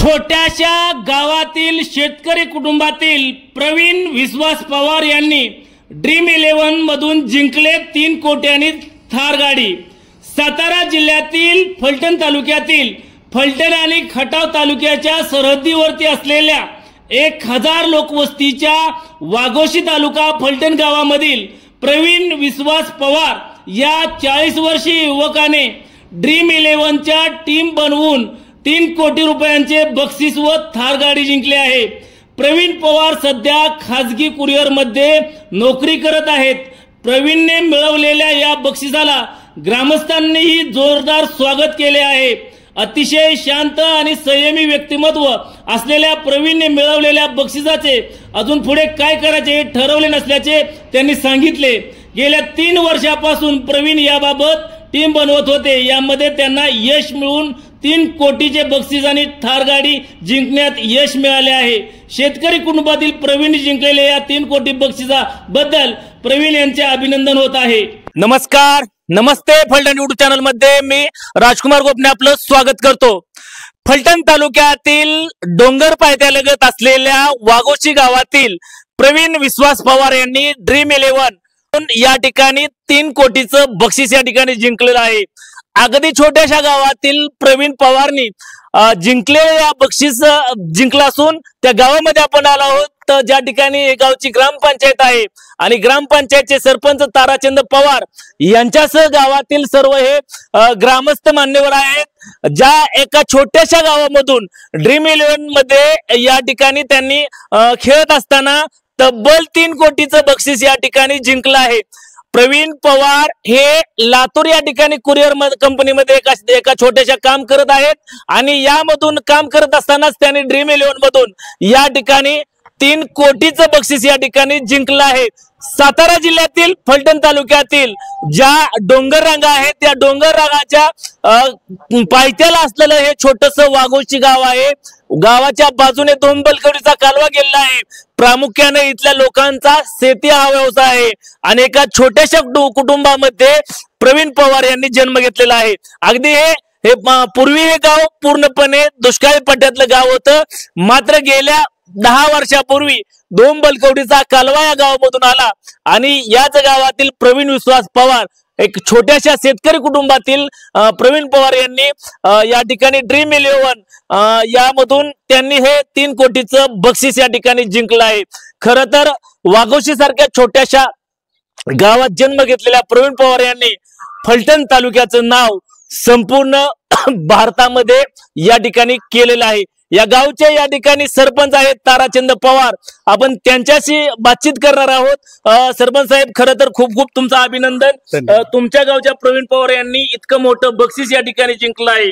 छोट्याशा गावातील शेतकरी कुटुंबातील प्रवीण विश्वास पवार यांनी ड्रीम 11 मधून जिंकले 3 कोट्यांनी थार गाडी। सातारा जिल्ह्यातील फलटण तालुक्यातील फलटण आणि खटाव तालुक्याच्या सरहद्दीवरती असलेल्या 1000 लोकवस्तीच्या वाघोशी तालुका फलटण गावामधील प्रवीण विश्वास पवार या 40 वर्षीय युवकाने ड्रीम 11च्या टीम बनवून 3 कोटी रुपयांचे बक्षीस व थार गाडी जिंकले आहे। प्रवीण पवार सध्या खाजगी कुरिअर मध्ये नोकरी करत आहेत। प्रवीणने मिळवलेल्या या बक्षिसाला ग्रामस्थांनीही जोरदार स्वागत केले आहे। अतिशय शांत आणि संयमी व्यक्तिमत्व असलेल्या प्रवीणने मिळवलेल्या बक्षिसाचे अजून पुढे काय करायचे हे ठरवले नसल्याचे त्यांनी सांगितले। गेल्या 3 वर्षापासून प्रवीण याबाबत टीम बनवत होते। यामध्ये त्यांना यश मिळून 3 कोटीचे बक्षीस आणि थार गाडी जिंकण्यात यश मिळाले आहे। शेतकरी कुटुंबातील प्रवीण जिंकलेल्या या 3 कोटी बक्षिसाबद्दल प्रवीण यांचे अभिनंदन होत आहे। नमस्कार, नमस्ते। फलटण यूट्यूब चॅनल मध्ये मी राजकुमार गोपने आपलं स्वागत करतो। फलटण तालुक्यातील डोंगर पायथ्यालगत असलेल्या वाघोशी गावातील प्रवीण विश्वास पवार यांनी ड्रीम 11 या ठिकाणी 3 कोटीचं बक्षीस या ठिकाणी जिंकलेलं आहे। अगदी छोट्याशा गावातील प्रवीण पवारनी जिंकलेल्या बक्षीस जिंकला असून त्या गावामध्ये आपण आलो आहोत। ज्या ठिकाणी गावची ग्रामपंचायत आहे आणि ग्रामपंचायतचे सरपंच ताराचंद पवार यांच्यासह गावातील सर्व हे ग्रामस्थ मान्यवर आहेत। ज्या एका छोट्याशा गावामधून ड्रीम 11 मध्ये या ठिकाणी त्यांनी खेळत असताना तब्बल 3 कोटीचं बक्षीस या ठिकाणी जिंकलं आहे। प्रवीण पवार हे लातूर या ठिकाणी कुरिअर कंपनीमध्ये एका छोट्याशा काम करत आहेत आणि यामधून काम करत असतानाच त्यांनी ड्रीम 11 मधून या ठिकाणी 3 कोटीचं बक्षीस या ठिकाणी जिंकलं आहे। सातारा जिल्ह्यातील फलटण तालुक्यातील ज्या डोंगर रांगा आहेत त्या डोंगर रांगाच्या पायथ्याला असलेलं हे छोटंसं वाघोशी गाव आहे। गावाच्या बाजूने दोंबलकडीचा कालवा गेलेला आहे। प्रामुख्याने इथल्या लोकांचा शेती हा व्यवसाय आहे आणि एका छोट्याशा कुटुंबामध्ये प्रवीण पवार यांनी जन्म घेतलेला आहे। अगदी हे पूर्वी हे गाव पूर्णपणे दुष्काळी पट्ट्यातलं गाव होतं, मात्र गेल्या 10 वर्षापूर्वी दोंबलकवडीचा कालवा या गावामधून आला आणि याच गावातील प्रवीण विश्वास पवार एक छोट्याशा शेतकरी कुटुंबातील प्रवीण पवार यांनी या ठिकाणी ड्रीम 11 यामधून त्यांनी हे 3 कोटीचं बक्षीस या ठिकाणी जिंकलं आहे। खरं तर वाघोशी सारख्या छोट्याशा गावात जन्म घेतलेल्या प्रवीण पवार यांनी फलटण तालुक्याचं नाव संपूर्ण भारतामध्ये या ठिकाणी केलेलं आहे। या गावचे या ठिकाणी सरपंच आहेत ताराचंद पवार, आपण त्यांच्याशी बातचीत करणार आहोत। सरपंच साहेब, खरं तर खूप खूप तुमचं अभिनंदन। तुमच्या गावच्या प्रवीण पवार यांनी इतकं मोठं बक्षीस या ठिकाणी जिंकलं आहे।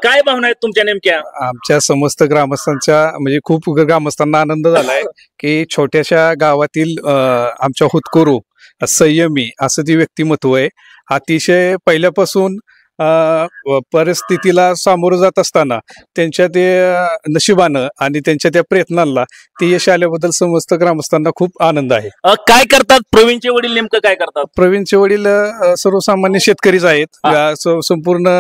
काय भावना आहेत तुमच्या नेमक्या? आमच्या समस्त ग्रामस्थांच्या म्हणजे खूप ग्रामस्थांना आनंद झालाय की छोट्याशा गावातील आमच्या हुतकुरू संयमी असं जे व्यक्तिमत्व आहे, अतिशय पहिल्यापासून परिस्थितीला सामोरं जात असताना त्यांच्या ते नशिबानं आणि त्यांच्या त्या प्रयत्नांना ते यश आल्याबद्दल समस्त ग्रामस्थांना खूप आनंद आहे। काय करतात प्रवीणचे वडील, नेमकं काय करतात? प्रवीणचे वडील सर्वसामान्य शेतकरीच आहेत। संपूर्ण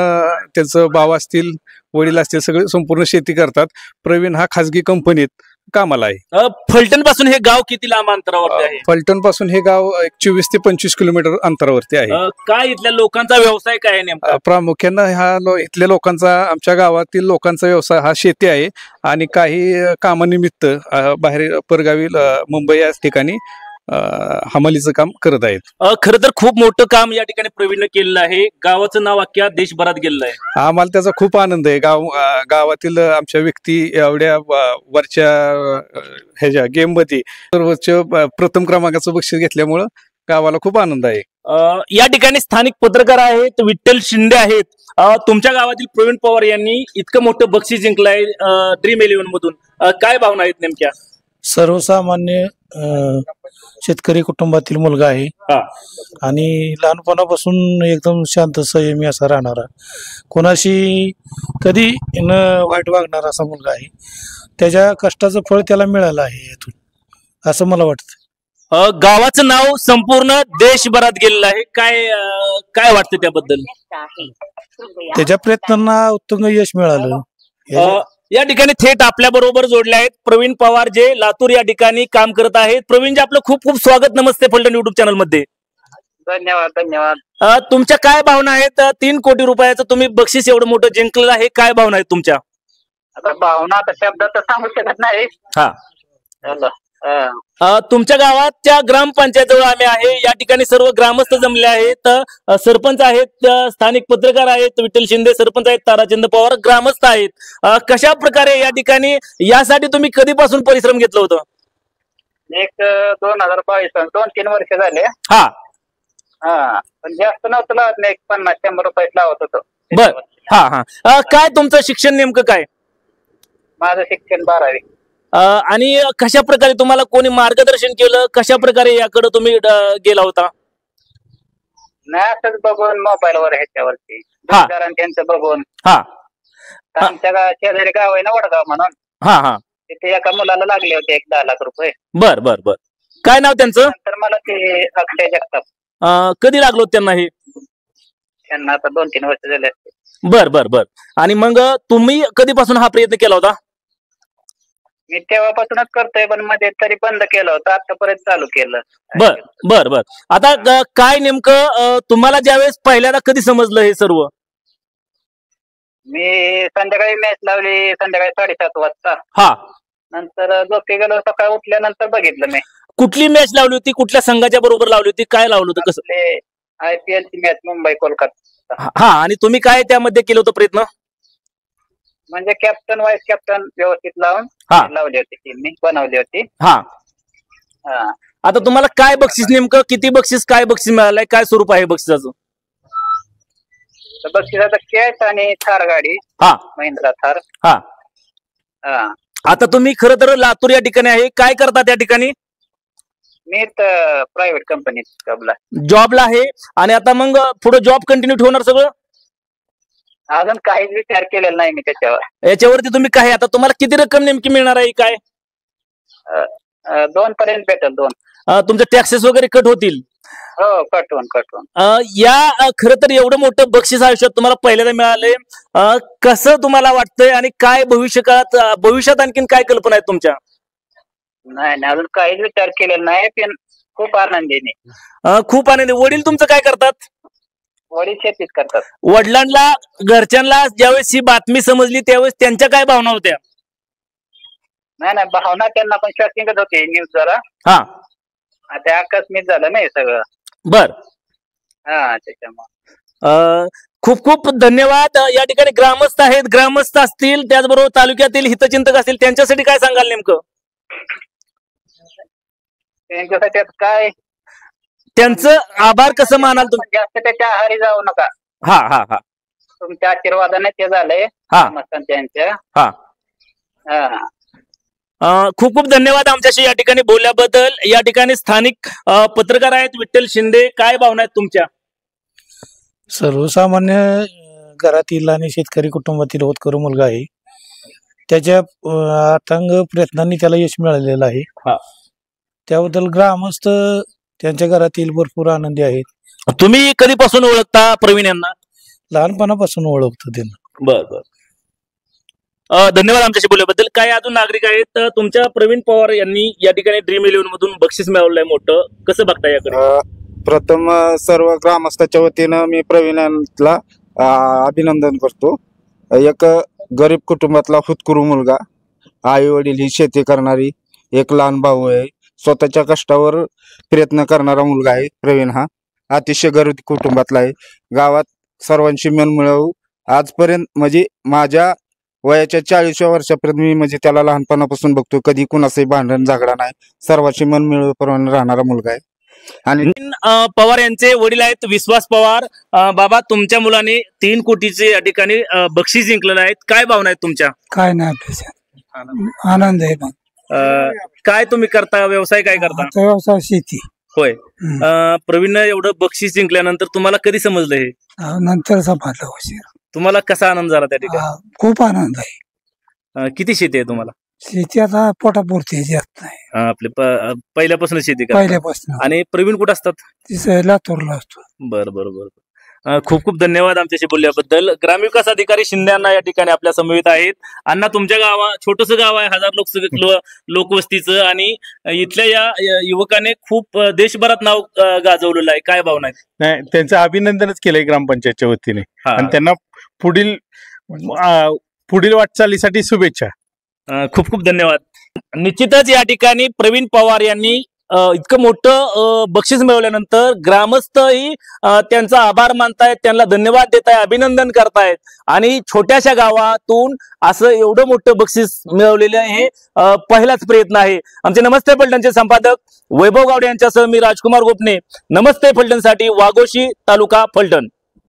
त्यांचं भाव असतील, वडील असतील, सगळे संपूर्ण शेती करतात। प्रवीण हा खाजगी कंपनीत कामाला आहे। फलटण पासून हे गाव किती लांब अंतरावरती आहे? फलटण पासून हे गाव 24 ते 25 किलोमीटर अंतरावरती आहे। काय इथल्या लोकांचा व्यवसाय काय आहे नेमका? प्रामुख्यानं इथल्या लोकांचा, आमच्या गावातील लोकांचा व्यवसाय हा शेती आहे आणि काही कामानिमित्त बाहेर परगावी मुंबई या ठिकाणी हमालीचं काम करत आहेत। खरं तर खूप मोठं काम या ठिकाणी प्रवीण केलेलं आहे। गावाचं नाव अख्ख्या देशभरात गेलेलं आहे। आम्हाला त्याचा खूप आनंद आहे। गावातील आमच्या व्यक्ती एवढ्या वरच्या ह्याच्या गेम मध्ये सर्वोच्च प्रथम क्रमांकाचं बक्षीस घेतल्यामुळं गावाला खूप आनंद आहे। या ठिकाणी स्थानिक पत्रकार आहेत, विठ्ठल शिंदे आहेत। तुमच्या गावातील प्रवीण पवार यांनी इतकं मोठं बक्षीस जिंकलं आहे ड्रीम 11 मधून, काय भावना आहेत नेमक्या? सर्वसामान्य शेतकरी कुटुंबातील मुलगा आहे आणि लहानपणापासून एकदम शांत संयमी असा राहणारा, कोणाशी कधी न वाईट वागणारा असा मुलगा आहे। त्याच्या कष्टाचं फळ त्याला मिळालं आहे यातून, असं मला वाटतं। गावाचं नाव संपूर्ण देशभरात गेलेलं आहे, काय वाटतं त्याबद्दल? त्याच्या प्रयत्नांना उत्तुंग यश मिळालं। या ठिकाणी थेट आपल्या बरोबर जोडले आहेत प्रवीण पवार, जे लातूर या ठिकाणी काम करत आहेत. प्रवीणजी, आपलं खूप खूप स्वागत. नमस्ते फलटण युट्यूब चॅनल मध्ये. धन्यवाद धन्यवाद. तुमच्या काय भावना आहेत? 3 कोटी रुपयाचं तुम्ही बक्षीस एवढं मोठं जिंकलेलं आहे, काय भावना आहेत तुमच्या? आता भावना आता शब्दात सांगू शकत नाही. हा, चला. तुमच्या गावाच्या ग्रामपंचायत आम्ही आहे. या ठिकाणी सर्व ग्रामस्थ जमले आहेत. सरपंच आहेत, स्थानिक पत्रकार आहेत, विठ्ठल शिंदे सरपंच आहेत, ताराचंद पवार ग्रामस्थ आहेत. कशा प्रकारे या ठिकाणी यासाठी तुम्ही कधीपासून परिश्रम घेतलं होतं? एक 2022 2-3 वर्ष झाले. हा हा, पण जास्त नव्हतं लावत नाही, 50-100 रुपये लावत होतो. बर. हा हा, काय तुमचं शिक्षण नेमकं काय? माझं शिक्षण 12वी. आणि कशा प्रकारे तुम्हाला कोणी मार्गदर्शन केलं? कशा प्रकारे याकडे तुम्ही गेला होता? नाही, असंच बघून मोबाईलवर ह्याच्यावरती हा. त्यांचं बघून. हा आमच्या शेजारी गाव आहे ना, वडगाव म्हणून. हा हा, तिथे एका मुलाला लागले होते 10 लाख रुपये. बर बर बर. काय नाव त्यांचं? तर मला ते अक्षय जगताप. कधी लागलो त्यांना हे? त्यांना आता 2-3 वर्ष झाले असते. बर बर बर. आणि मग तुम्ही कधीपासून हा प्रयत्न केला होता? मी तेव्हापासूनच करतोय, पण मध्ये तरी बंद केलं होतं, आतापर्यंत चालू केलं. बर बर बर. आता काय नेमकं तुम्हाला ज्यावेळेस पहिल्यांदा कधी समजलं हे सर्व? मी संध्याकाळी मॅच लावली, संध्याकाळी 7:30 वाजता. हा, नंतर झोपी गेलो, सकाळी उठल्यानंतर बघितलं मी. कुठली मॅच लावली होती? कुठल्या संघाच्या बरोबर लावली होती? काय लावलं होतं? कसं? IPL ची मॅच मुंबई कोलकाता. हा, आणि तुम्ही काय त्यामध्ये केलं होतं प्रयत्न? म्हणजे कॅप्टन व्हाईस कॅप्टन व्यवस्थित लावून लावली होती टीम मी, बनवली होती. हा. हा, आता तुम्हाला काय बक्षीस नेमकं, किती बक्षीस, काय बक्षीस मिळालंय, काय स्वरूप आहे बक्षिसाचं? बक्षिसाचा कॅश आणि थार गाडी. हा, महिंद्रा थार. हा. हा, आता तुम्ही खरं तर लातूर या ठिकाणी आहे, काय करता त्या ठिकाणी? मी तर प्रायव्हेट कंपनीत जॉबला आहे. आणि आता मग पुढे जॉब कंटिन्यू ठेवणार सगळं? अजून काहीच विचार केलेला नाही मी त्याच्यावर. याच्यावरती तुम्ही काय, आता तुम्हाला किती रक्कम नेमकी मिळणार आहे काय? 2 पर्यंत भेटेल. 2. तुमचे टॅक्सेस वगैरे कट होतील? हो, कटवून. या खरं तर एवढं मोठं बक्षीस आयुष्यात तुम्हाला पहिल्यांदा मिळालंय, कसं तुम्हाला वाटतंय? आणि काय भविष्यात आणखीन काय कल्पना आहेत तुमच्या? नाही, अजून काहीच विचार केलेला नाही, पण खूप आनंदी. खूप आनंदी. वडील तुमचं काय करतात? वडील शेतीच करतात. वडिलांना, घरच्यांना ज्यावेळेस ही बातमी समजली त्यावेळेस त्यांच्या काय भावना होत्या? नाही, भावना त्यांना पण शॉकिंगच होती न्यूज जरा. हा, ते आकस्मिक झालं नाही सगळं. बर. हा, त्याच्यामुळे खूप खूप धन्यवाद. या ठिकाणी ग्रामस्थ आहेत, ग्रामस्थ असतील, त्याचबरोबर तालुक्यातील हितचिंतक असतील, त्यांच्यासाठी काय सांगाल नेमकं? त्यांच्यासाठी काय, त्यांचं आभार कसं मानाल तुम्ही? जास्त त्याच्या आहारी जाऊ नका. हा हा हा, तुमच्या आशीर्वादाने ते झालंय. हा, त्यांच्या. हा. खूप खूप धन्यवाद आमच्याशी या ठिकाणी बोलल्याबद्दल. या ठिकाणी स्थानिक पत्रकार आहेत, विठ्ठल शिंदे, काय भावना आहेत तुमच्या? सर्वसामान्य घरातील आणि शेतकरी कुटुंबातील होतकरू मुलगा आहे. त्याच्या अथांग प्रयत्नांनी त्याला यश मिळालेलं आहे. त्याबद्दल ग्रामस्थ त्यांच्या घरातील भरपूर आनंदी आहेत. तुम्ही कधीपासून ओळखता प्रवीण यांना? लहानपणापासून ओळखतो त्यांना. बर बर. धन्यवाद आमच्याशी बोलल्याबद्दल. काय अजून नागरिक आहेत? तुमच्या प्रवीण पवार यांनी या ठिकाणी ड्रीम 11 मधून बक्षीस मिळवलंय मोठं, कसं बघता याकडे? प्रथम सर्व ग्रामस्थाच्या वतीनं मी प्रवीण यांना अभिनंदन करतो. एक गरीब कुटुंबातला हुतकुरू मुलगा, आई वडील ही शेती करणारी, एक लहान भाऊ आहे, स्वतःच्या कष्टावर प्रयत्न करणारा मुलगा आहे प्रवीण. हा अतिशय गरीब कुटुंबातला आहे. गावात सर्वांशी मन मिळवू आजपर्यंत, म्हणजे माझ्या वयाच्या 40व्या वर्षापर्यंत मी म्हणजे त्याला लहानपणापासून बघतो, कधी कुणाचंही भांडण झगडा नाही, सर्वांशी मन मिळवून राहणारा मुलगा आहे. आणि पवार यांचे वडील आहेत विश्वास पवार. बाबा, तुमच्या मुलाने 3 कोटीचे या ठिकाणी बक्षीस जिंकलेलं आहे, काय भावना आहेत तुमच्या? काय नाही, आनंद आहे. काय तुम्ही करता, व्यवसाय काय करता? व्यवसाय शेती. होय. प्रवीण एवढं बक्षीस जिंकल्यानंतर तुम्हाला कधी समजलं हे? नंतर समजलं उशीर. तुम्हाला कसा आनंद झाला त्या ठिकाणी? खूप आनंद आहे. किती शेती आहे तुम्हाला? शेती आता पोटापुरती जास्त नाही. आपली पहिल्यापासून शेती करता? पहिल्यापासून. आणि प्रवीण कुठं असतात? लातूरला असतो. बरं बरं बरं. खूप खूप धन्यवाद आमच्याशी बोलल्याबद्दल. ग्रामविकास अधिकारी शिंदे अण्णा या ठिकाणी आपल्या समवेत आहेत. अण्णा, तुमच्या छोटस गाव आहे, 1000 लोकवस्तीचं, आणि इथल्या या युवकाने खूप देशभरात नाव गाजवलेलं आहे. काय भावना आहेत? नाही, त्यांचं अभिनंदनच केलंय ग्रामपंचायतच्या वतीने आणि त्यांना पुढील वाटचालीसाठी शुभेच्छा. खूप खूप धन्यवाद. निश्चितच या ठिकाणी प्रवीण पवार यांनी इतकं मोठं बक्षीस मिळवल्यानंतर ग्रामस्थही त्यांचा आभार मानतायत, त्यांना धन्यवाद देत आहे, अभिनंदन करतायत. आणि छोट्याशा गावातून असं एवढं मोठं बक्षीस मिळवलेलं हे पहिलाच प्रयत्न आहे. आमचे नमस्ते फलटणचे संपादक वैभव गावडे यांच्यासह मी राजकुमार गोपने, नमस्ते फलटणसाठी वाघोशी, तालुका फलटण.